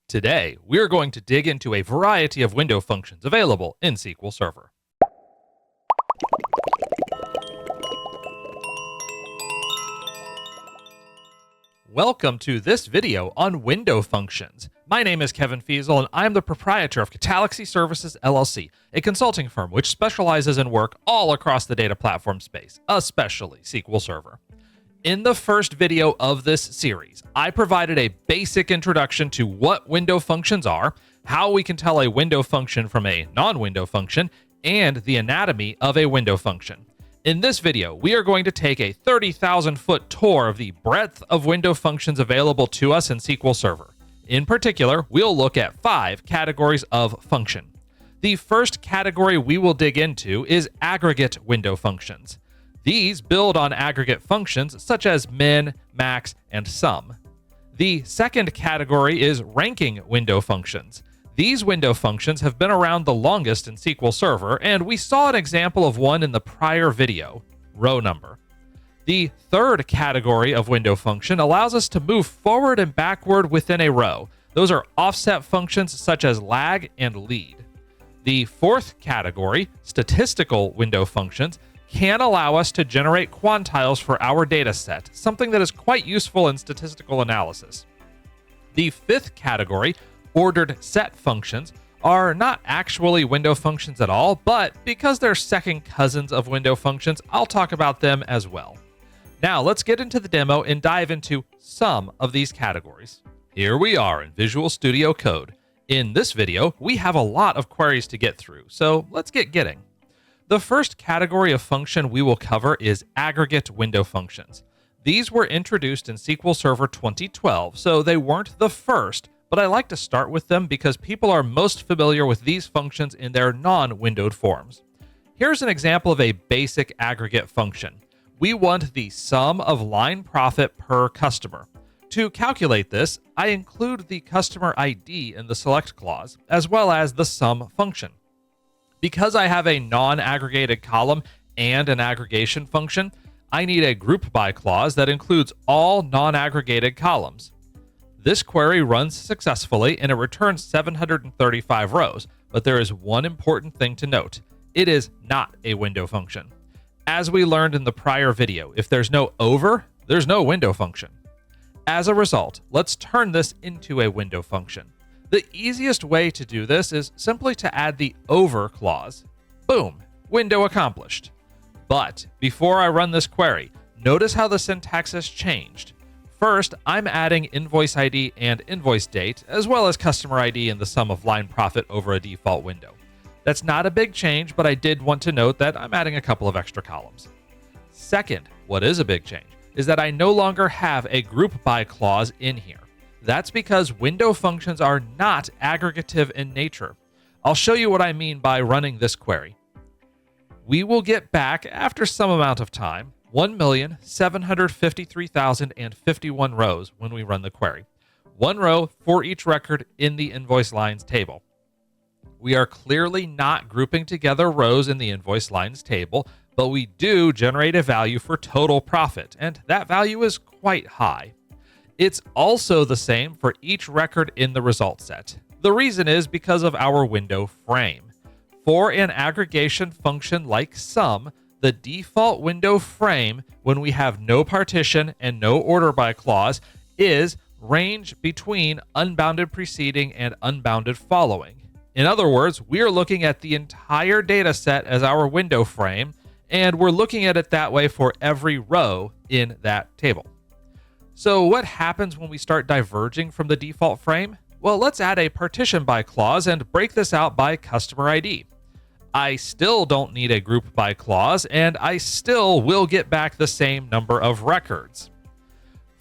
Today, we're going to dig into a variety of window functions available in SQL Server. Welcome to this video on window functions. My name is Kevin Fiesel, and I'm the proprietor of Galaxy Services LLC, a consulting firm which specializes in work all across the data platform space, especially SQL Server. In the first video of this series, I provided a basic introduction to what window functions are, how we can tell a window function from a non-window function, and the anatomy of a window function. In this video, we are going to take a 30,000-foot tour of the breadth of window functions available to us in SQL Server. In particular, we'll look at 5 categories of function. The first category we will dig into is aggregate window functions. These build on aggregate functions such as min, max, and sum. The second category is ranking window functions. These window functions have been around the longest in SQL Server, and we saw an example of one in the prior video, row number. The third category of window function allows us to move forward and backward within a row. Those are offset functions such as lag and lead. The fourth category, statistical window functions, can allow us to generate quantiles for our data set, something that is quite useful in statistical analysis. The fifth category, ordered set functions, are not actually window functions at all, but because they're second cousins of window functions, I'll talk about them as well. Now let's get into the demo and dive into some of these categories. Here we are in Visual Studio Code. In this video, we have a lot of queries to get through, so let's get getting. The first category of function we will cover is aggregate window functions. These were introduced in SQL Server 2012, so they weren't the first, but I like to start with them because people are most familiar with these functions in their non-windowed forms. Here's an example of a basic aggregate function. We want the sum of line profit per customer. To calculate this, I include the customer ID in the select clause, as well as the sum function. Because I have a non-aggregated column and an aggregation function, I need a group by clause that includes all non-aggregated columns. This query runs successfully and it returns 735 rows, but there is one important thing to note. It is not a window function. As we learned in the prior video, if there's no over, there's no window function. As a result, let's turn this into a window function. The easiest way to do this is simply to add the over clause. Boom, window accomplished. But before I run this query, notice how the syntax has changed. First, I'm adding invoice ID and invoice date, as well as customer ID and the sum of line profit over a default window. That's not a big change, but I did want to note that I'm adding a couple of extra columns. Second, what is a big change is that I no longer have a group by clause in here. That's because window functions are not aggregative in nature. I'll show you what I mean by running this query. We will get back, after some amount of time, 1,753,051 rows when we run the query. One row for each record in the invoice lines table. We are clearly not grouping together rows in the invoice lines table, but we do generate a value for total profit, and that value is quite high. It's also the same for each record in the result set. The reason is because of our window frame. For an aggregation function like sum, the default window frame, when we have no partition and no order by clause, is range between unbounded preceding and unbounded following. In other words, we are looking at the entire data set as our window frame, and we're looking at it that way for every row in that table. So what happens when we start diverging from the default frame? Well, let's add a partition by clause and break this out by customer ID. I still don't need a group by clause, and I still will get back the same number of records.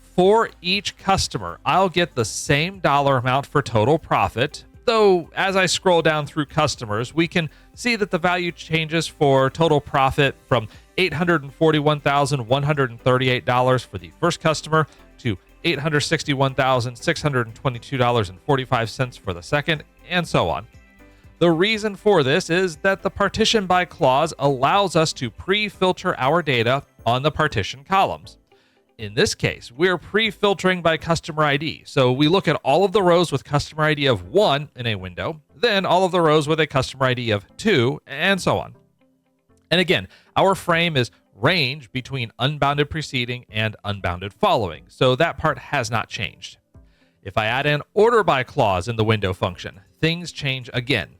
For each customer, I'll get the same dollar amount for total profit, though as I scroll down through customers, we can see that the value changes for total profit from $841,138 for the first customer to $861,622.45 for the second, and so on. The reason for this is that the partition by clause allows us to pre-filter our data on the partition columns. In this case, we're pre-filtering by customer ID. So we look at all of the rows with customer ID of 1 in a window, then all of the rows with a customer ID of 2, and so on. And again, our frame is range between unbounded preceding and unbounded following, so that part has not changed. If I add an order by clause in the window function, things change again.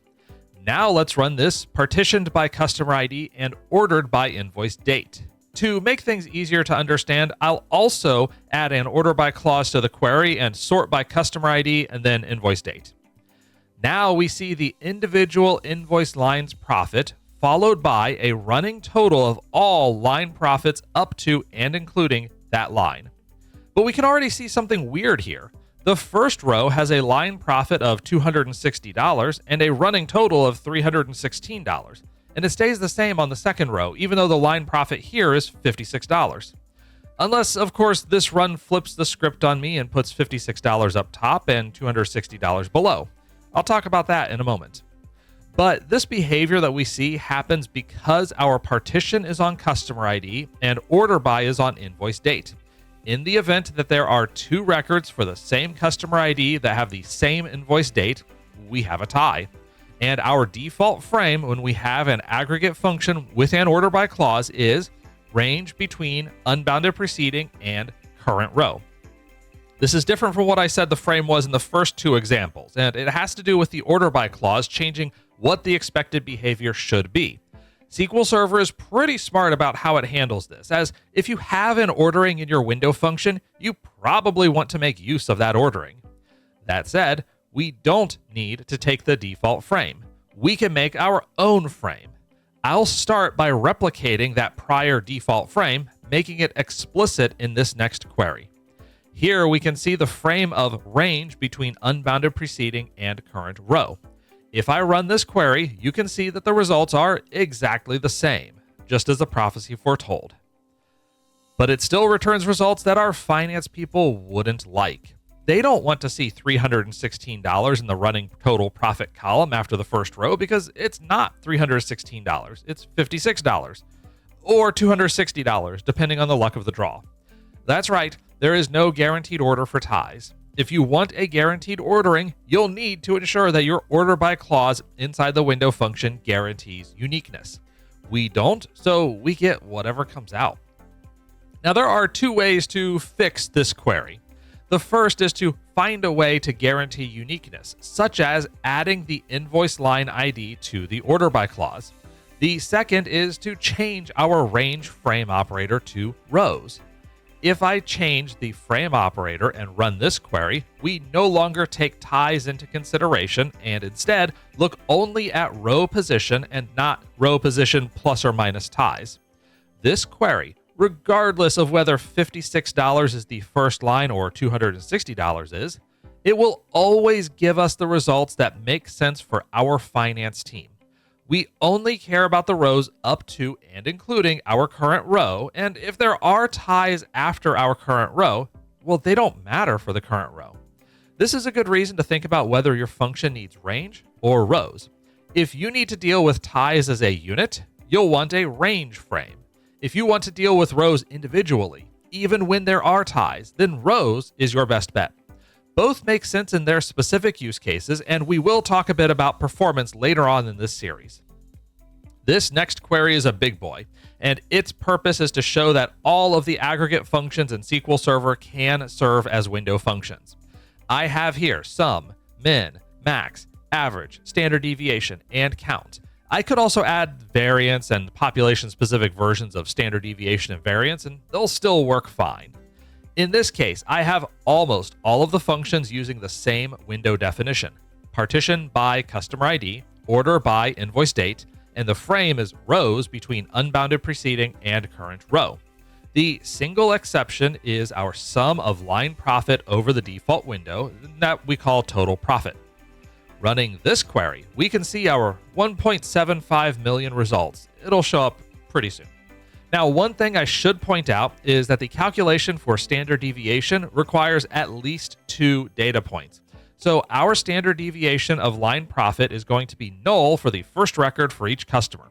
Now let's run this partitioned by customer ID and ordered by invoice date. To make things easier to understand, I'll also add an order by clause to the query and sort by customer ID and then invoice date. Now we see the individual invoice lines profit followed by a running total of all line profits up to and including that line. But we can already see something weird here. The first row has a line profit of $260 and a running total of $316. And it stays the same on the second row, even though the line profit here is $56. Unless, of course, this run flips the script on me and puts $56 up top and $260 below. I'll talk about that in a moment. But this behavior that we see happens because our partition is on customer ID and order by is on invoice date. In the event that there are two records for the same customer ID that have the same invoice date, we have a tie. And our default frame when we have an aggregate function with an order by clause is range between unbounded preceding and current row. This is different from what I said the frame was in the first two examples, and it has to do with the order by clause changing what the expected behavior should be. SQL Server is pretty smart about how it handles this, as if you have an ordering in your window function, you probably want to make use of that ordering. That said, we don't need to take the default frame. We can make our own frame. I'll start by replicating that prior default frame, making it explicit in this next query. Here we can see the frame of range between unbounded preceding and current row. If I run this query, you can see that the results are exactly the same, just as the prophecy foretold. But it still returns results that our finance people wouldn't like. They don't want to see $316 in the running total profit column after the first row because it's not $316, it's $56 or $260, depending on the luck of the draw. That's right, there is no guaranteed order for ties. If you want a guaranteed ordering, you'll need to ensure that your order by clause inside the window function guarantees uniqueness. We don't, so we get whatever comes out. Now there are two ways to fix this query. The first is to find a way to guarantee uniqueness, such as adding the invoice line ID to the order by clause. The second is to change our range frame operator to rows. If I change the frame operator and run this query, we no longer take ties into consideration and instead look only at row position and not row position plus or minus ties. This query, regardless of whether $56 is the first line or $260 is, it will always give us the results that make sense for our finance team. We only care about the rows up to and including our current row, and if there are ties after our current row, well, they don't matter for the current row. This is a good reason to think about whether your function needs range or rows. If you need to deal with ties as a unit, you'll want a range frame. If you want to deal with rows individually, even when there are ties, then rows is your best bet. Both make sense in their specific use cases, and we will talk a bit about performance later on in this series. This next query is a big boy, and its purpose is to show that all of the aggregate functions in SQL Server can serve as window functions. I have here sum, min, max, average, standard deviation, and count. I could also add variance and population-specific versions of standard deviation and variance, and they'll still work fine. In this case, I have almost all of the functions using the same window definition: partition by customer ID, order by invoice date, and the frame is rows between unbounded preceding and current row. The single exception is our sum of line profit over the default window that we call total profit. Running this query, we can see our 1.75 million results. It'll show up pretty soon. Now, one thing I should point out is that the calculation for standard deviation requires at least 2 data points. So our standard deviation of line profit is going to be null for the first record for each customer.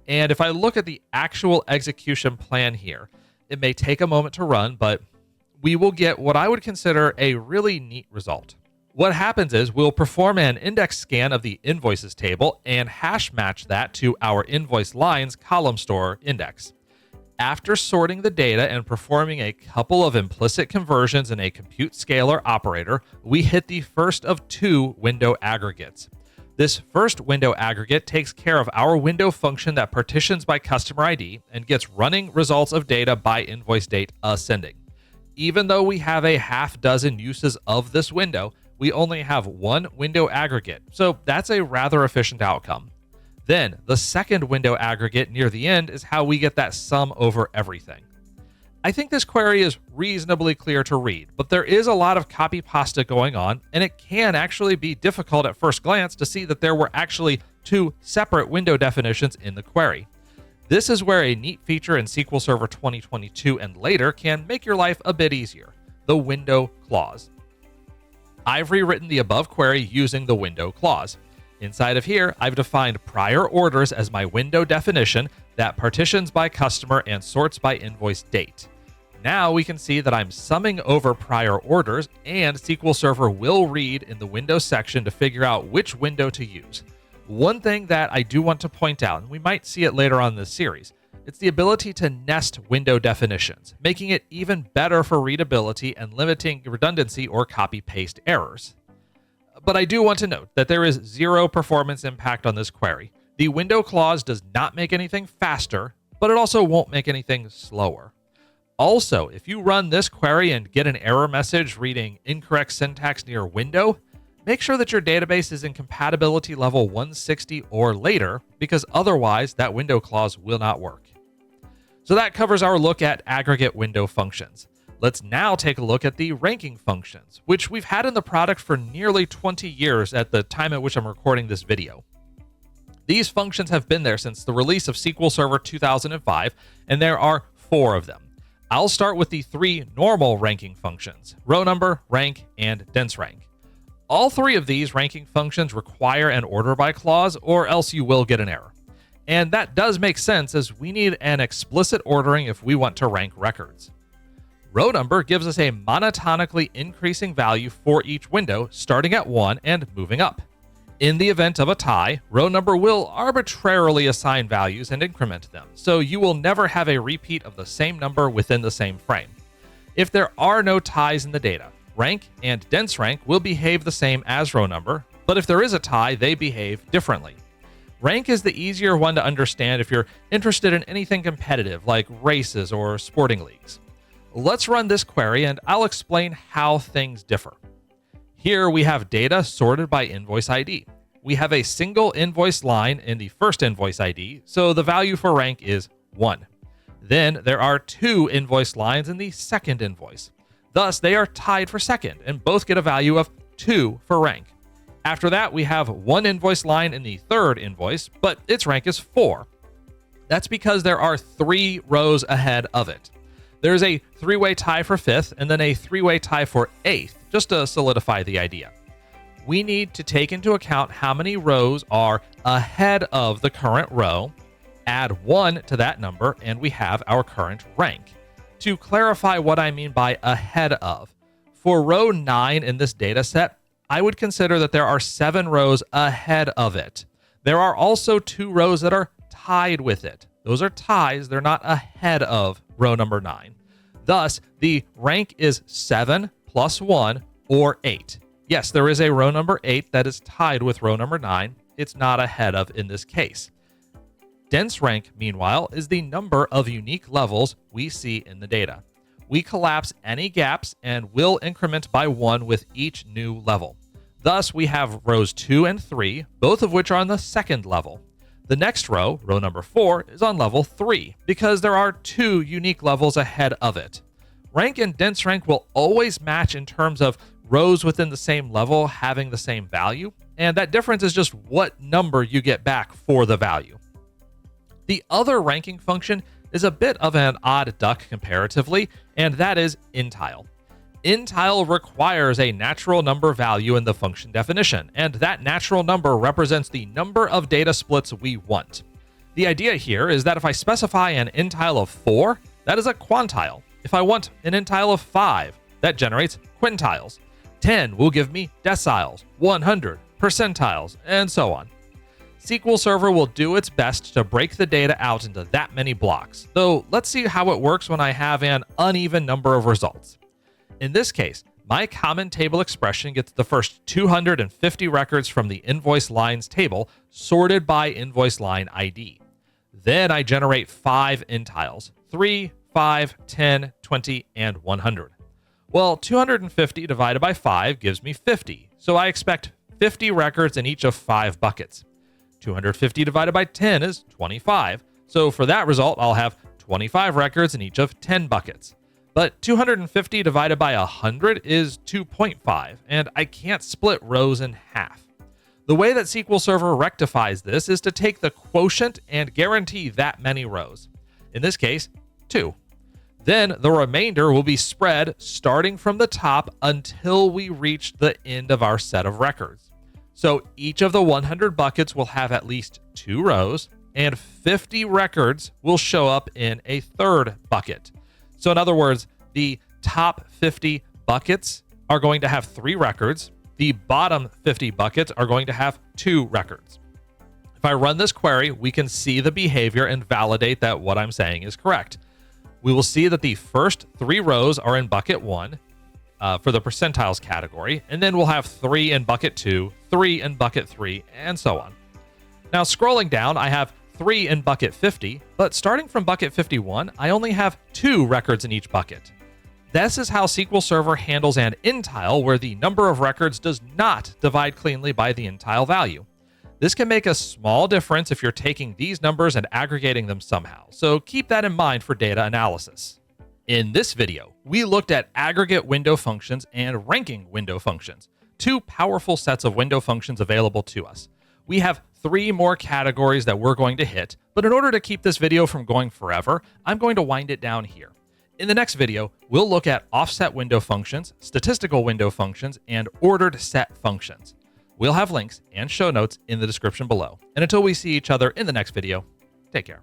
And if I look at the actual execution plan here, It may take a moment to run, but we will get what I would consider a really neat result. What happens is we'll perform an index scan of the invoices table and hash match that to our invoice lines column store index. After sorting the data and performing a couple of implicit conversions in a compute scalar operator, we hit the first of two window aggregates. This first window aggregate takes care of our window function that partitions by customer ID and gets running results of data by invoice date ascending. Even though we have a half dozen uses of this window, we only have one window aggregate, so that's a rather efficient outcome. Then, the second window aggregate near the end is how we get that sum over everything. I think this query is reasonably clear to read, but there is a lot of copy pasta going on, and it can actually be difficult at first glance to see that there were actually two separate window definitions in the query. This is where a neat feature in SQL Server 2022 and later can make your life a bit easier: the window clause. I've rewritten the above query using the window clause. Inside of here, I've defined prior orders as my window definition that partitions by customer and sorts by invoice date. Now we can see that I'm summing over prior orders, and SQL Server will read in the window section to figure out which window to use. One thing that I do want to point out, and we might see it later on in this series, it's the ability to nest window definitions, making it even better for readability and limiting redundancy or copy-paste errors. But I do want to note that there is zero performance impact on this query. The window clause does not make anything faster, but it also won't make anything slower. Also, if you run this query and get an error message reading incorrect syntax near window, make sure that your database is in compatibility level 160 or later, because otherwise that window clause will not work. So that covers our look at aggregate window functions. Let's now take a look at the ranking functions, which we've had in the product for nearly 20 years at the time at which I'm recording this video. These functions have been there since the release of SQL Server 2005, and there are 4 of them. I'll start with the 3 normal ranking functions: row number, rank, and dense rank. All 3 of these ranking functions require an order by clause, or else you will get an error. And that does make sense, as we need an explicit ordering if we want to rank records. Row number gives us a monotonically increasing value for each window, starting at 1 and moving up. In the event of a tie, row number will arbitrarily assign values and increment them, so you will never have a repeat of the same number within the same frame. If there are no ties in the data, rank and dense rank will behave the same as row number, but if there is a tie, they behave differently. Rank is the easier one to understand if you're interested in anything competitive like races or sporting leagues. Let's run this query and I'll explain how things differ. Here we have data sorted by invoice ID. We have a single invoice line in the first invoice ID, so the value for rank is 1. Then there are 2 invoice lines in the second invoice. Thus, they are tied for second and both get a value of 2 for rank. After that, we have 1 invoice line in the third invoice, but its rank is 4. That's because there are 3 rows ahead of it. There's a 3-way tie for 5th and then a 3-way tie for 8th, just to solidify the idea. We need to take into account how many rows are ahead of the current row, add 1 to that number, and we have our current rank. To clarify what I mean by ahead of, for row 9 in this data set, I would consider that there are 7 rows ahead of it. There are also 2 rows that are tied with it. Those are ties, they're not ahead of row number 9. Thus, the rank is 7 plus 1, or 8. Yes, there is a row number 8 that is tied with row number 9. It's not ahead of in this case. Dense rank, meanwhile, is the number of unique levels we see in the data. We collapse any gaps and will increment by 1 with each new level. Thus, we have rows 2 and 3, both of which are on the second level. The next row, row number 4, is on level 3 because there are 2 unique levels ahead of it. Rank and dense rank will always match in terms of rows within the same level having the same value, and that difference is just what number you get back for the value. The other ranking function is a bit of an odd duck comparatively, and that is intile. Intile requires a natural number value in the function definition, and that natural number represents the number of data splits we want. The idea here is that if I specify an intile of 4, That is a quantile. If I want an intile of 5, that generates quintiles. 10 will give me deciles, 100, percentiles, and so on. SQL Server will do its best to break the data out into that many blocks, though let's see how it works when I have an uneven number of results. In this case, my common table expression gets the first 250 records from the invoice lines table sorted by invoice line ID. Then I generate 5 intiles, 3, 5, 10, 20, and 100. Well, 250 divided by 5 gives me 50, so I expect 50 records in each of 5 buckets. 250 divided by 10 is 25, so for that result, I'll have 25 records in each of 10 buckets. But 250 divided by 100 is 2.5, and I can't split rows in half. The way that SQL Server rectifies this is to take the quotient and guarantee that many rows. In this case, 2. Then the remainder will be spread starting from the top until we reach the end of our set of records. So each of the 100 buckets will have at least 2 rows, and 50 records will show up in a third bucket. So in other words, the top 50 buckets are going to have 3 records. The bottom 50 buckets are going to have 2 records. If I run this query, we can see the behavior and validate that what I'm saying is correct. We will see that the first 3 rows are in bucket 1 for the percentiles category, and then we'll have 3 in bucket 2, 3 in bucket 3, and so on. Now scrolling down, I have 3 in bucket 50, but starting from bucket 51, I only have 2 records in each bucket. This is how SQL Server handles an intile where the number of records does not divide cleanly by the intile value. This can make a small difference if you're taking these numbers and aggregating them somehow, so keep that in mind for data analysis. In this video, we looked at aggregate window functions and ranking window functions, 2 powerful sets of window functions available to us. We have 3 more categories that we're going to hit, but in order to keep this video from going forever, I'm going to wind it down here. In the next video, we'll look at offset window functions, statistical window functions, and ordered set functions. We'll have links and show notes in the description below. And until we see each other in the next video, take care.